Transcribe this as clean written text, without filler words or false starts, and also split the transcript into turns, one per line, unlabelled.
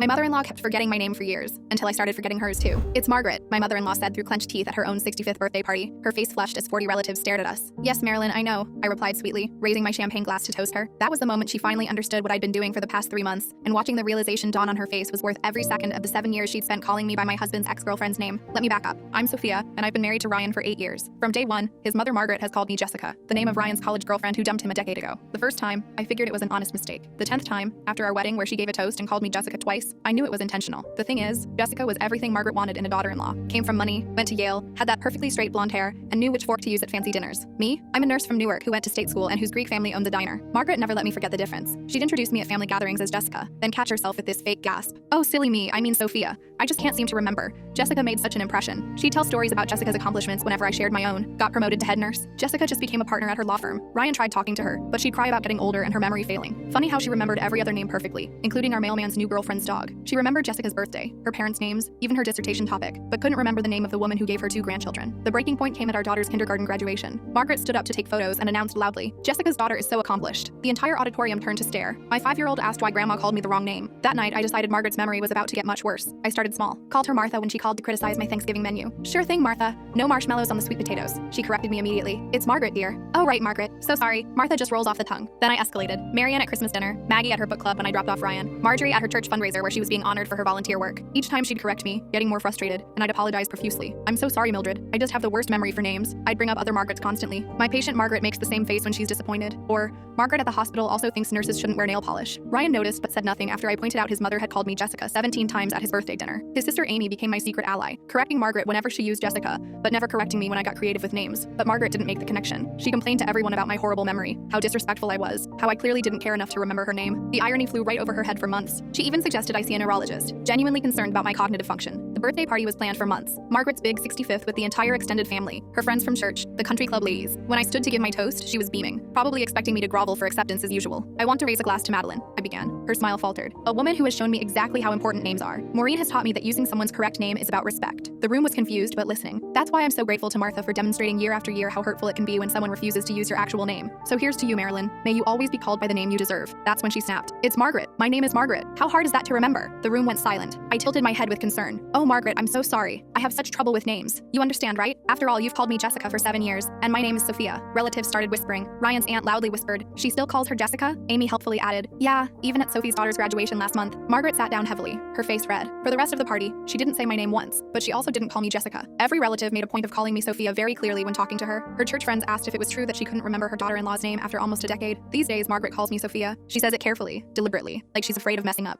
My mother-in-law kept forgetting my name for years, until I started forgetting hers too. It's Margaret, my mother-in-law said through clenched teeth at her own 65th birthday party. Her face flushed as 40 relatives stared at us. Yes, Marilyn, I know, I replied sweetly, raising my champagne glass to toast her. That was the moment she finally understood what I'd been doing for the past 3 months, and watching the realization dawn on her face was worth every second of the 7 years she'd spent calling me by my husband's ex-girlfriend's name. Let me back up. I'm Sophia, and I've been married to Ryan for 8 years. From day one, his mother Margaret has called me Jessica, the name of Ryan's college girlfriend who dumped him a decade ago. The first time, I figured it was an honest mistake. The 10th time, after our wedding where she gave a toast and called me Jessica twice, I knew it was intentional. The thing is, Jessica was everything Margaret wanted in a daughter-in-law. Came from money, went to Yale, had that perfectly straight blonde hair, and knew which fork to use at fancy dinners. Me? I'm a nurse from Newark who went to state school and whose Greek family owned the diner. Margaret never let me forget the difference. She'd introduce me at family gatherings as Jessica, then catch herself with this fake gasp. Oh, silly me, I mean Sophia. I just can't seem to remember. Jessica made such an impression. She'd tell stories about Jessica's accomplishments whenever I shared my own. Got promoted to head nurse. Jessica just became a partner at her law firm. Ryan tried talking to her, but she'd cry about getting older and her memory failing. Funny how she remembered every other name perfectly, including our mailman's new girlfriend's dog. She remembered Jessica's birthday, her parents' names, even her dissertation topic, but couldn't remember the name of the woman who gave her 2 grandchildren. The breaking point came at our daughter's kindergarten graduation. Margaret stood up to take photos and announced loudly, "Jessica's daughter is so accomplished." The entire auditorium turned to stare. My 5-year-old asked why grandma called me the wrong name. That night, I decided Margaret's memory was about to get much worse. I started small. Called her Martha when she called to criticize my Thanksgiving menu. "Sure thing, Martha. No marshmallows on the sweet potatoes." She corrected me immediately. "It's Margaret, dear." "Oh, right, Margaret. So sorry." Martha just rolls off the tongue. Then I escalated. Marianne at Christmas dinner, Maggie at her book club when I dropped off Ryan, Marjorie at her church fundraiser where she was being honored for her volunteer work. Each time she'd correct me, getting more frustrated, and I'd apologize profusely. "I'm so sorry, Mildred. I just have the worst memory for names." I'd bring up other Margarets constantly. My patient Margaret makes the same face when she's disappointed. Or, Margaret at the hospital also thinks nurses shouldn't wear nail polish. Ryan noticed but said nothing after I pointed out his mother had called me Jessica 17 times at his birthday dinner. His sister Amy became my secret ally, correcting Margaret whenever she used Jessica, but never correcting me when I got creative with names. But Margaret didn't make the connection. She complained to everyone about my horrible memory, how disrespectful I was, how I clearly didn't care enough to remember her name. The irony flew right over her head for months. She even suggested I see a neurologist, genuinely concerned about my cognitive function. The birthday party was planned for months. Margaret's big 65th with the entire extended family, her friends from church, the country club ladies. When I stood to give my toast, she was beaming, probably expecting me to grovel for acceptance as usual. "I want to raise a glass to Madeline," I began. Her smile faltered. "A woman who has shown me exactly how important names are. Maureen has taught me that using someone's correct name is about respect." The room was confused but listening. That's why I'm so grateful to Martha for demonstrating year after year how hurtful it can be when someone refuses to use your actual name. "So here's to you, Marilyn. May you always be called by the name you deserve." That's when she snapped. "It's Margaret. My name is Margaret. How hard is that to remember?" The room went silent. I tilted my head with concern. "Oh, Margaret, I'm so sorry. I have such trouble with names. You understand, right? After all, you've called me Jessica for 7 years, and my name is Sophia." Relatives started whispering. Ryan's aunt loudly whispered, "She still calls her Jessica?" Amy helpfully added, "Yeah, even at Sophie's daughter's graduation last month." Margaret sat down heavily, her face red. For the rest of the party, she didn't say my name once, but she also didn't call me Jessica. Every relative made a point of calling me Sophia very clearly when talking to her. Her church friends asked if it was true that she couldn't remember her daughter-in-law's name after almost a decade. These days, Margaret calls me Sophia. She says it carefully, deliberately, like she's afraid of messing up.